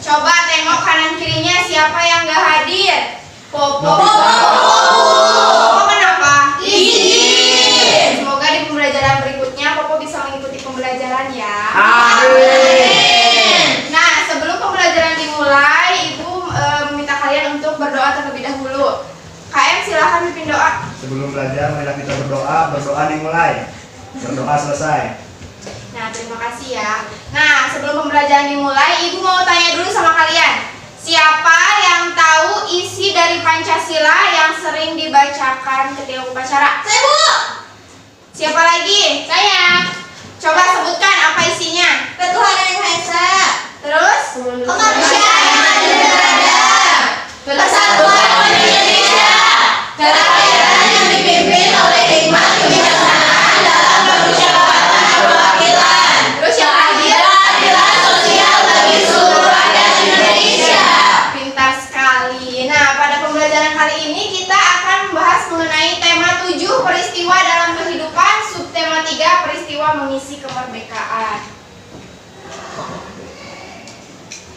Coba tengok kanan kirinya siapa yang gak hadir. Popo. Kenapa? Izin. Semoga di pembelajaran berikutnya Popo bisa mengikuti pembelajaran ya. Amin. Nah, sebelum pembelajaran dimulai, Ibu meminta kalian untuk berdoa terlebih dahulu. KM silahkan pimpin doa. Sebelum belajar, marilah kita berdoa. Berdoa dimulai, berdoa selesai. Nah, terima kasih ya. Nah, sebelum pembelajaran dimulai, Ibu mau tanya dulu sama kalian. Siapa yang tahu isi dari Pancasila yang sering dibacakan ketika upacara? Saya, Bu. Siapa lagi? Saya. Coba sebutkan apa isinya. Ketuhanan yang Maha Esa. Terus? Kemanusiaan yang adil dan beradab. Persatuan Indonesia. Kerakyatan yang dipimpin oleh hikmat kebijaksanaan dalam permusyawaratan perwakilan. Terus yang lagi? Keadilan sosial bagi seluruh rakyat Indonesia. Pintar sekali. Nah, pada pembelajaran kali ini kita akan membahas mengenai tema 7 peristiwa dalam kehidupan, subtema 3 peristiwa mengisi kemerdekaan.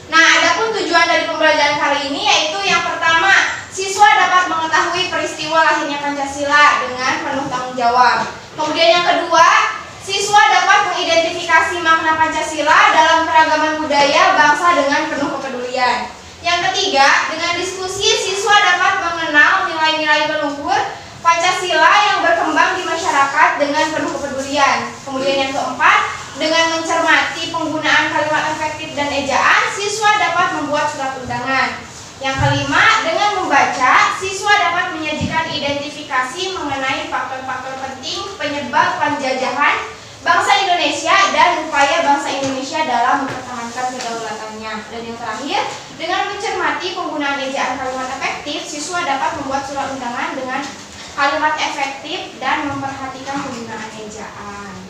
Nah, adapun tujuan dari pembelajaran kali ini yaitu yang pertama, siswa dapat mengetahui peristiwa lahirnya Pancasila dengan penuh tanggung jawab. Kemudian yang kedua, siswa dapat mengidentifikasi makna Pancasila dalam keragaman budaya bangsa dengan penuh kepedulian. Yang ketiga, dengan diskusi siswa dapat mengenal nilai-nilai leluhur Pancasila yang berkembang di masyarakat dengan penuh kepedulian. Kemudian yang keempat, dengan mencermati penggunaan kalimat efektif dan ejaan, siswa dapat membuat surat undangan. Yang kelima, dengan membaca, siswa dapat menyajikan identifikasi mengenai faktor-faktor penting penyebab penjajahan bangsa Indonesia dan upaya bangsa Indonesia dalam mempertahankan kedaulatannya. Dan yang terakhir, dengan mencermati penggunaan ejaan kalimat efektif, siswa dapat membuat surat undangan dengan kalimat efektif dan memperhatikan penggunaan ejaan.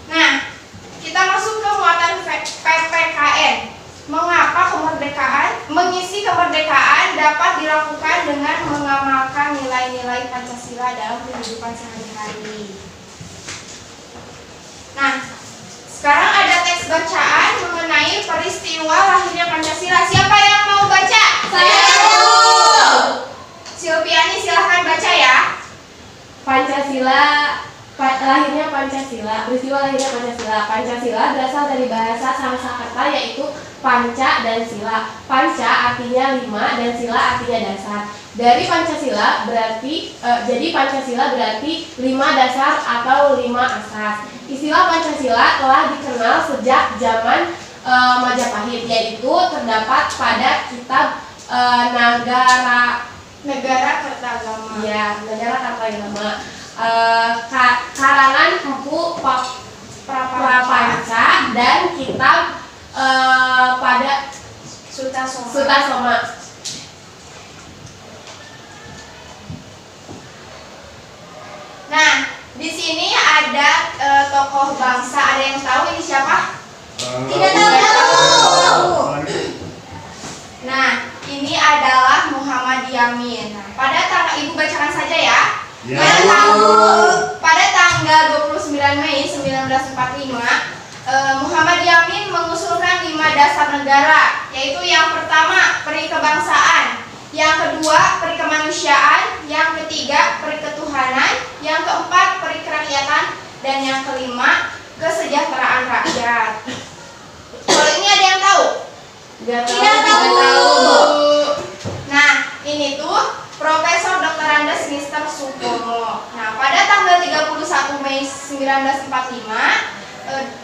Nah, kita masuk ke muatan PPKN. Mengapa mengisi kemerdekaan dapat dilakukan dengan mengamalkan nilai-nilai Pancasila dalam kehidupan sehari-hari. Nah, sekarang ada teks bacaan mengenai peristiwa lahirnya Pancasila. Siapa yang mau baca? Saya, Bu. Silviani silahkan baca ya. Lahirnya Pancasila, peristiwa lahirnya Pancasila. Pancasila berasal dari bahasa Sanskerta yaitu panca dan sila. Panca artinya 5 dan sila artinya dasar. Dari Pancasila berarti jadi Pancasila berarti 5 dasar atau 5 asas. Istilah Pancasila telah dikenal sejak zaman Majapahit, yaitu terdapat pada kitab Negara Kertagama. Ya, Negara Kertagama. Karangan Empu Prapanca dan kitab pada Sutasoma. Nah, di sini ada tokoh bangsa. Ada yang tahu ini siapa? Tidak tahu. Nah, ini adalah Muhammad Yamin. Nah, Ibu bacakan saja ya. Ya, Pada tanggal 29 Mei 1945, Muhammad Yamin mengusulkan 5 dasar negara, yaitu yang pertama, peri kebangsaan, yang kedua, peri kemanusiaan, yang ketiga, peri ketuhanan, yang keempat, peri kerakyatan, dan yang kelima, kesejahteraan rakyat. Kalau ini ada yang tahu? Tidak tahu. Nah, ini tuh Profesor Dr. Andes Mr. Supomo. Nah, pada tanggal 31 Mei 1945,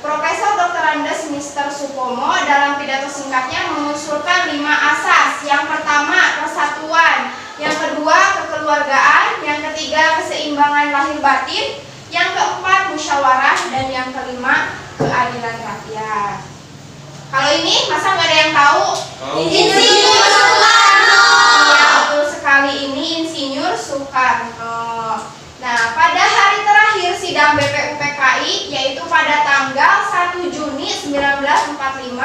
Profesor Dr. Andes Mr. Supomo dalam pidato singkatnya mengusulkan 5 asas. Yang pertama, persatuan. Yang kedua, kekeluargaan. Yang ketiga, keseimbangan lahir batin. Yang keempat, musyawarah. Dan yang kelima, keadilan rakyat. Kalau ini, masa nggak ada yang tahu? Insinyur Soekarno. Ya, betul sekali, ini Insinyur Soekarno. Nah, pada hari terakhir sidang BPUPKI, yaitu pada tanggal 1 Juni 1945,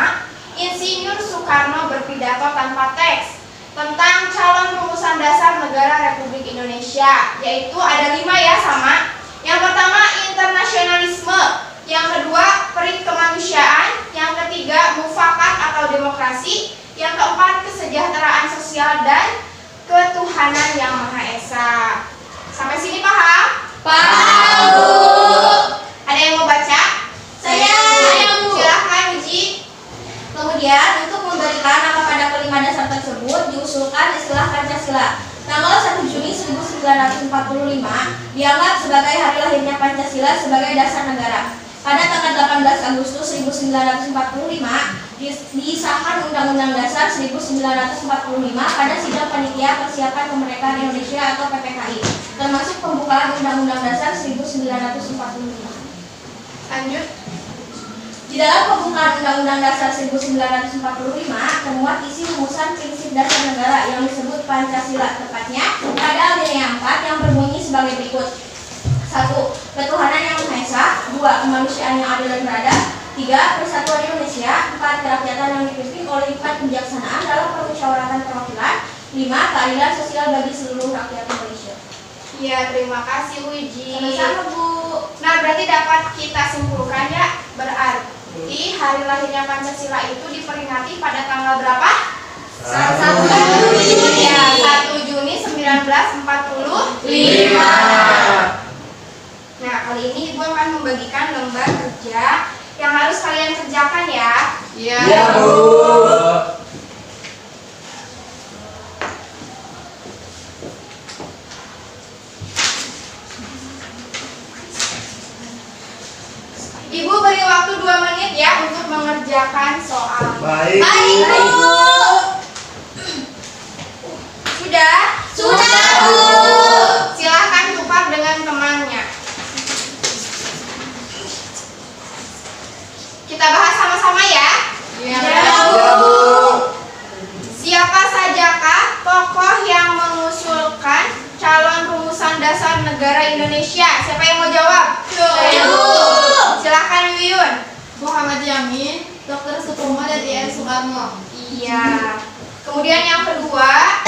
Insinyur Soekarno berpidato tanpa teks tentang calon rumusan dasar negara Republik Indonesia, yaitu ada 5 ya sama. Yang pertama, internasionalisme. demokrasi. Yang keempat, kesejahteraan sosial dan ketuhanan yang Maha Esa. Sampai sini paham? Paham, Bu. Ada yang mau baca? Saya, Bu. Silahkan uji. Kemudian untuk memberikan nama pada kelima dasar tersebut diusulkan istilah Pancasila. Tanggal 1 Juni 1945 dianggap sebagai hari lahirnya Pancasila sebagai dasar negara. Pada tanggal 18 Agustus 1945 disahkan Undang-Undang Dasar 1945 pada sidang panitia persiapan kemerdekaan Indonesia atau PPKI, termasuk pembukaan Undang-Undang Dasar 1945. Lanjut. Di dalam pembukaan Undang-Undang Dasar 1945 termuat isi rumusan prinsip dasar negara yang disebut Pancasila, tepatnya pada alinea 4 yang berbunyi sebagai berikut. 1. Ketuhanan yang Maha Esa. 2. Kemanusiaan yang adil dan beradab. 3. Persatuan Indonesia. 4. Kerakyatan yang dipimpin oleh 4 kebijaksanaan dalam permusyawaratan perwakilan. 5. Keadilan sosial bagi seluruh rakyat Indonesia. Ya, terima kasih Uji. Sama-sama, Bu. Nah, berarti dapat kita simpulkan ya, berarti hari lahirnya Pancasila itu diperingati pada tanggal berapa? 1 Juni. Ya, 1 Juni 1945. Nah, kali ini Ibu akan membagikan lembar kerja yang harus kalian kerjakan ya. Iya, Bu. Ibu beri waktu 2 menit ya untuk mengerjakan soal. Baik. Baik, Bu. Sudah? Sudah, Bu. Silahkan tukar dengan temannya. Kita bahas sama-sama ya. Ya, Bu. Siapa sajakah tokoh yang mengusulkan calon rumusan dasar negara Indonesia? Siapa yang mau jawab? Saya, Bu. Silahkan Yuyun. Muhammad Yamin, Dr. Supomo, dan DR Soekarno. Iya. Kemudian yang kedua,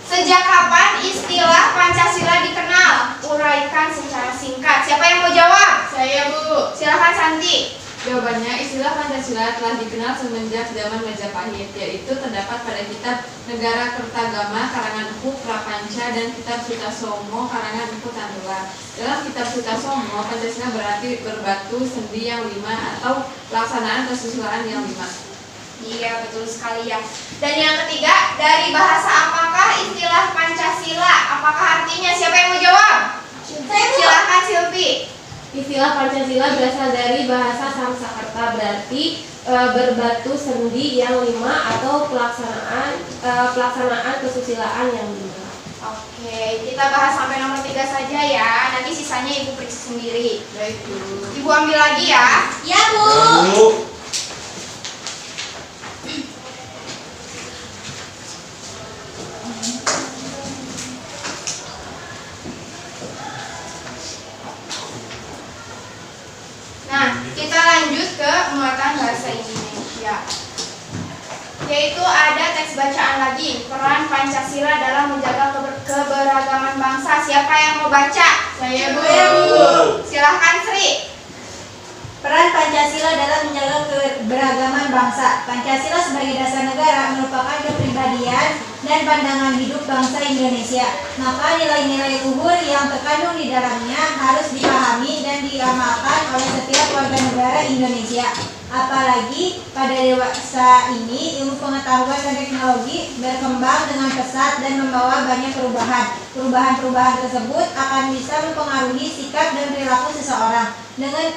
sejak kapan istilah Pancasila dikenal? Uraikan secara singkat. Siapa yang mau jawab? Saya, Bu. Silahkan Santi. Jawabannya, istilah Pancasila telah dikenal semenjak zaman Majapahit, yaitu terdapat pada kitab Negara Kertagama karangan Empu Prapanca dan kitab Sutasomo karangan Empu Tantula. Dalam kitab Sutasomo, Pancasila berarti berbatu sendi yang 5 atau pelaksanaan kesusilaan yang 5. Iya, betul sekali ya. Dan yang ketiga, dari bahasa apakah istilah Pancasila? Apakah artinya? Siapa yang mau jawab? Silahkan Silvi. Istilah Pancasila berasal dari bahasa Sanskerta, berarti berbatu sendi yang 5 atau pelaksanaan kesusilaan yang 5. Oke, kita bahas sampai nomor 3 saja ya. Nanti sisanya Ibu periksa sendiri. Baik, Bu. Ibu ambil lagi ya. Ya, Bu. Bu. Nah, kita lanjut ke muatan bahasa Indonesia. Yaitu ada teks bacaan lagi, peran Pancasila dalam menjaga keberagaman bangsa. Siapa yang mau baca? Saya, Bu. Silahkan Sri. Peran Pancasila dalam menjaga keberagaman bangsa. Pancasila sebagai dasar negara merupakan kepribadian dan pandangan hidup bangsa Indonesia. Maka nilai-nilai luhur yang terkandung di dalamnya harus dipahami dan diamalkan oleh setiap warga negara Indonesia. Apalagi pada dewasa ini, ilmu pengetahuan dan teknologi berkembang dengan pesat dan membawa banyak perubahan. Perubahan-perubahan tersebut akan bisa mempengaruhi sikap dan perilaku seseorang. Dengan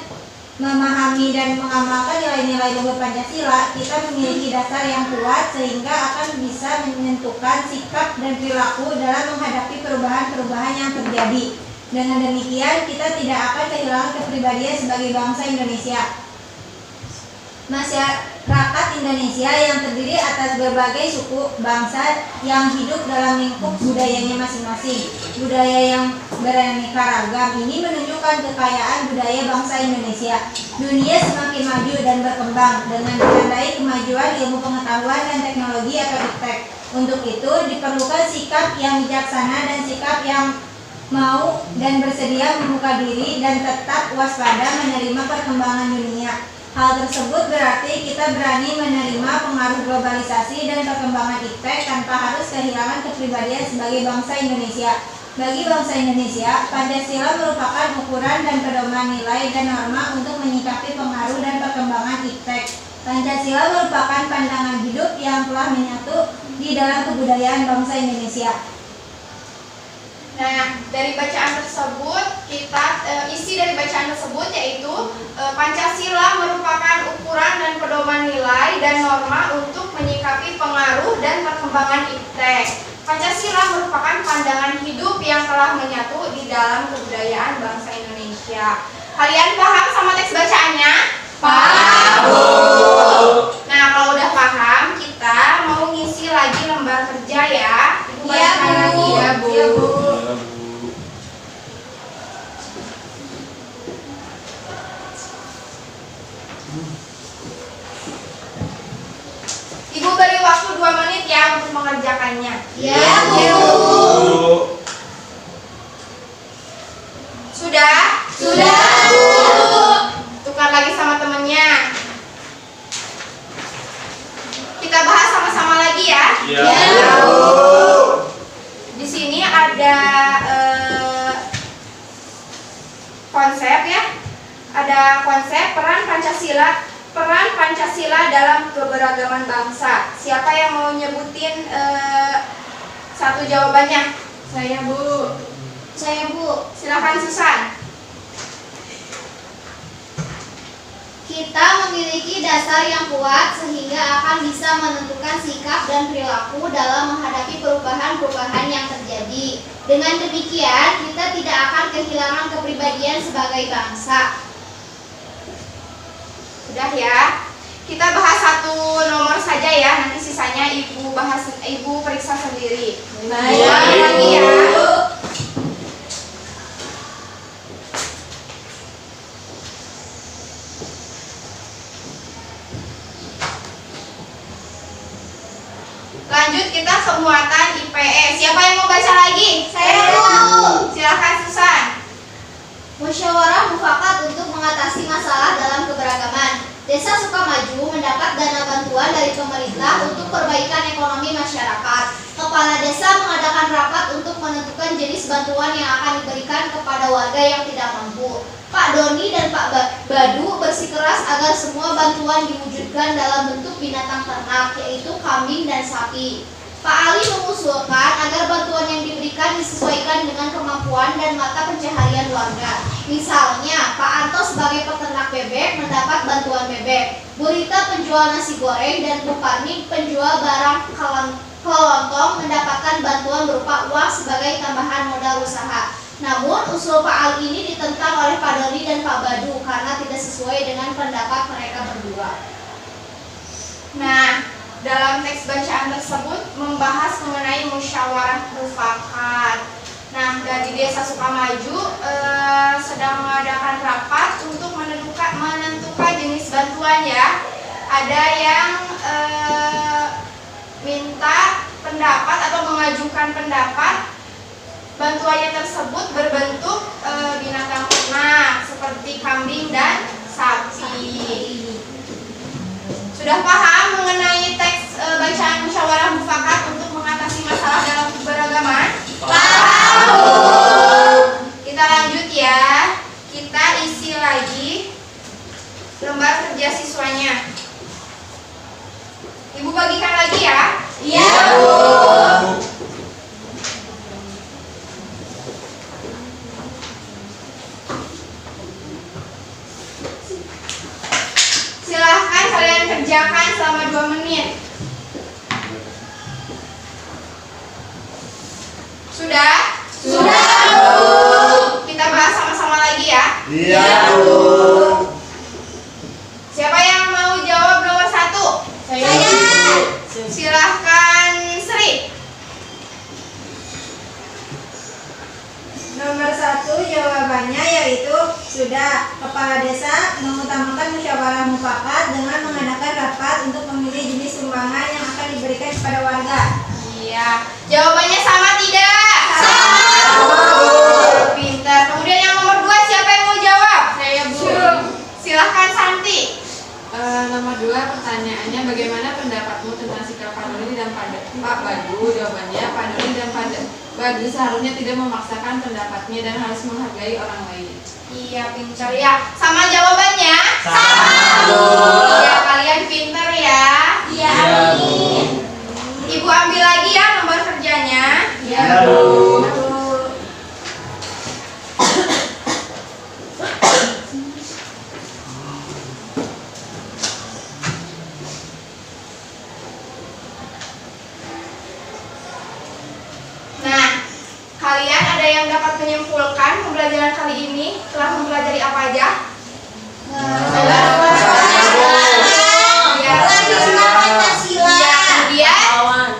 memahami dan mengamalkan nilai-nilai luhur Pancasila, kita memiliki dasar yang kuat sehingga akan bisa menentukan sikap dan perilaku dalam menghadapi perubahan-perubahan yang terjadi. Dengan demikian, kita tidak akan kehilangan kepribadian sebagai bangsa Indonesia. Masyarakat Indonesia yang terdiri atas berbagai suku bangsa yang hidup dalam lingkup budayanya masing-masing. Budaya yang beraneka ragam ini menunjukkan kekayaan budaya bangsa Indonesia. Dunia semakin maju dan berkembang dengan ditandai kemajuan ilmu pengetahuan dan teknologi atau iptek. Untuk itu diperlukan sikap yang bijaksana dan sikap yang mau dan bersedia membuka diri dan tetap waspada menerima perkembangan dunia. Hal tersebut berarti kita berani menerima pengaruh globalisasi dan perkembangan iptek tanpa harus kehilangan kepribadian sebagai bangsa Indonesia. Bagi bangsa Indonesia, Pancasila merupakan ukuran dan pedoman nilai dan norma untuk menyikapi pengaruh dan perkembangan iptek. Pancasila merupakan pandangan hidup yang telah menyatu di dalam kebudayaan bangsa Indonesia. Nah, dari bacaan tersebut isi dari bacaan tersebut yaitu Pancasila merupakan ukuran dan pedoman nilai dan norma untuk menyikapi pengaruh dan perkembangan iptek. Pancasila merupakan pandangan hidup yang telah menyatu di dalam kebudayaan bangsa Indonesia. Kalian paham sama teks bacaannya? Paham. Nah, kalau udah paham, kita mau ngisi lagi lembar kerja ya. Ibu bacakan lagi ya, Bu. Iya, Bu. Ibu beri waktu 2 menit ya untuk mengerjakannya. Ya, Bu. Sudah? Sudah. Tukar lagi sama temennya. Kita bahas sama-sama lagi ya. Ya, Bu. Di sini ada konsep ya. Ada konsep peran Pancasila dalam keberagaman bangsa. Siapa yang mau nyebutin satu jawabannya? Saya, Bu. Saya, Bu. Silakan Susan. Kita memiliki dasar yang kuat sehingga akan bisa menentukan sikap dan perilaku dalam menghadapi perubahan-perubahan yang terjadi. Dengan demikian, kita tidak akan kehilangan kepribadian sebagai bangsa. Sudah ya. Kita bahas satu nomor saja ya. Nanti sisanya Ibu periksa sendiri. Baik. Lagi ya. Lanjut kita ke muatan IPS. Siapa yang mau baca lagi? Saya, Bu. Silakan Susan. Musyawarah mufakat untuk mengatasi masalah dalam keberagaman. Desa Sukamaju mendapat dana bantuan dari pemerintah untuk perbaikan ekonomi masyarakat. Kepala desa mengadakan rapat untuk menentukan jenis bantuan yang akan diberikan kepada warga yang tidak mampu. Pak Doni dan Pak Badu bersikeras agar semua bantuan diwujudkan dalam bentuk binatang ternak, yaitu kambing dan sapi. Pak Ali mengusulkan agar bantuan yang diberikan disesuaikan dengan kemampuan dan mata pencaharian warga. Misalnya, Pak Anto sebagai peternak bebek mendapat bantuan bebek, Bu Rita penjual nasi goreng, dan Bu Parmi penjual barang kelontong mendapatkan bantuan berupa uang sebagai tambahan modal usaha. Namun, usul Pak Ali ini ditentang oleh Pak Doni dan Pak Badu karena tidak sesuai dengan pendapat mereka berdua. Nah, dalam teks bacaan tersebut membahas mengenai musyawarah mufakat. Nah, dari Desa Sukamaju sedang mengadakan rapat untuk menentukan jenis bantuan ya. Ada yang minta pendapat atau mengajukan pendapat bantuannya tersebut berbentuk binatang ternak seperti kambing dan sapi. Sudah paham mengenai teks bacaan musyawarah mufakat untuk mengatasi masalah dalam keberagaman? Paham. Kita lanjut ya. Kita isi lagi lembar kerja siswanya. Ibu bagikan lagi ya. Iya, Bu. Silahkan kalian kerjakan selama 2 menit. Sudah? Sudah, Bu. Kita bahas sama-sama lagi ya. Iya, Bu. Siapa yang mau jawab nomor 1? Saya. Silahkan Sri. Nomor 1 jawabannya yaitu sudah. Kepala desa mengutamakan musyawarah mufakat dengan mengadakan rapat untuk memilih jenis sumbangan yang akan diberikan kepada warga. Iya. Jawabannya sama tidak? Sama. Pintar. Kemudian yang nomor 2 siapa yang mau jawab? Saya, Bu. Silahkan Santi. seharusnya tidak memaksakan pendapatnya dan harus menghargai orang lain. Iya, pintar ya. Sama jawabannya? Ya, kalian pintar ya. Iya, amin. Ibu ambil lagi ya nomor kerjanya. Ya, Bu. Nah, kalian ada yang dapat menyimpulkan pembelajaran kali ini telah mempelajari apa aja? Ya, Pancasila. ya, kemudian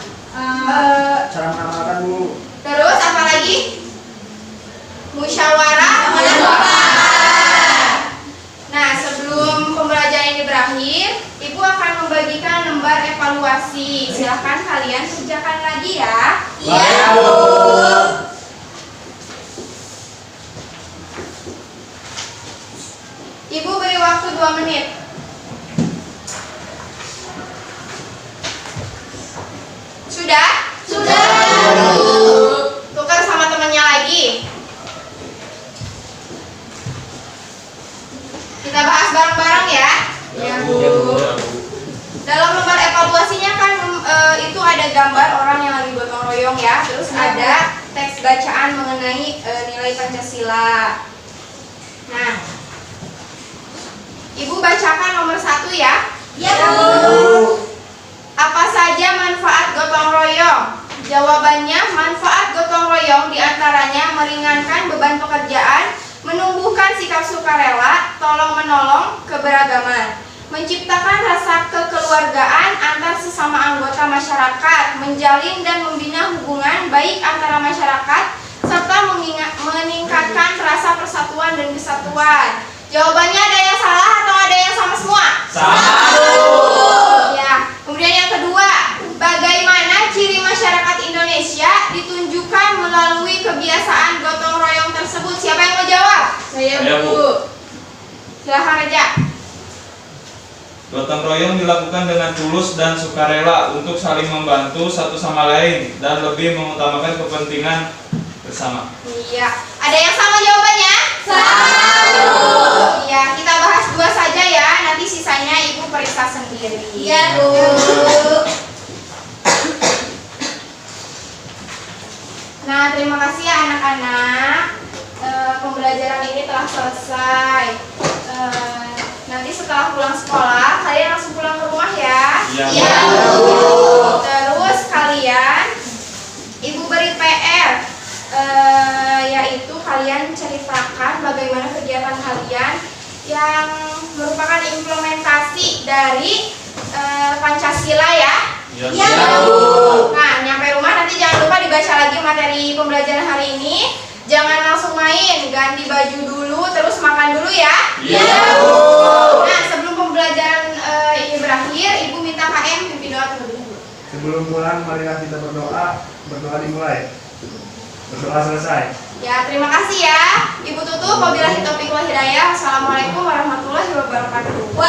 Cara mengamalkan, Bu. terus apa lagi? Musyawarah mufakat. Nah, sebelum pembelajaran ini berakhir, Ibu akan membagikan lembar evaluasi. Silahkan kalian kerjakan lagi ya. Iya, Bu. Ibu beri waktu 2 menit. Sudah? Sudah. Tukar sama temannya lagi. Kita bahas bareng-bareng ya. Ya, Dalam lembar evaluasinya kan itu ada gambar orang yang lagi gotong royong ya. Terus ada teks bacaan mengenai nilai Pancasila. Nah, Ibu bacakan nomor 1 ya. Ya, Apa saja manfaat gotong royong? Jawabannya, manfaat gotong royong diantaranya meringankan beban pekerjaan, menumbuhkan sikap sukarela, tolong-menolong, keberagaman, menciptakan rasa kekeluargaan antar sesama anggota masyarakat, menjalin dan membina hubungan baik antara masyarakat, serta meningkatkan rasa persatuan dan kesatuan. Jawabannya ada yang salah atau ada yang sama semua? Ya. Kemudian yang kedua, bagaimana ciri masyarakat Indonesia ditunjukkan melalui kebiasaan gotong royong tersebut? Siapa yang mau jawab? Saya, Bu. Silahkan aja. Gotong royong dilakukan dengan tulus dan sukarela untuk saling membantu satu sama lain dan lebih mengutamakan kepentingan bersama. Iya. Ada yang sama jawabannya? Iya, kita bahas 2 saja ya. Nanti sisanya Ibu periksa sendiri. Iya, Bu. Nah, terima kasih ya anak-anak. Pembelajaran ini telah selesai. Nanti setelah pulang sekolah, kalian langsung pulang ke rumah ya. Iya. Terus kalian, Ibu beri PR, yaitu kalian ceritakan bagaimana kegiatan kalian yang merupakan implementasi dari Pancasila ya. Iya. Nah, nyampe rumah nanti jangan lupa dibaca lagi materi pembelajaran hari ini. Jangan langsung main, ganti baju dulu, terus makan dulu ya. Nah, sebelum pembelajaran ini berakhir, Ibu minta KM pimpin doa terlebih dahulu. Sebelum pulang, marilah kita berdoa. Berdoa dimulai. Berdoa selesai. Ya, terima kasih ya. Ibu tutup. Wabillahi taufiq wal hidayah. Assalamualaikum warahmatullahi wabarakatuh.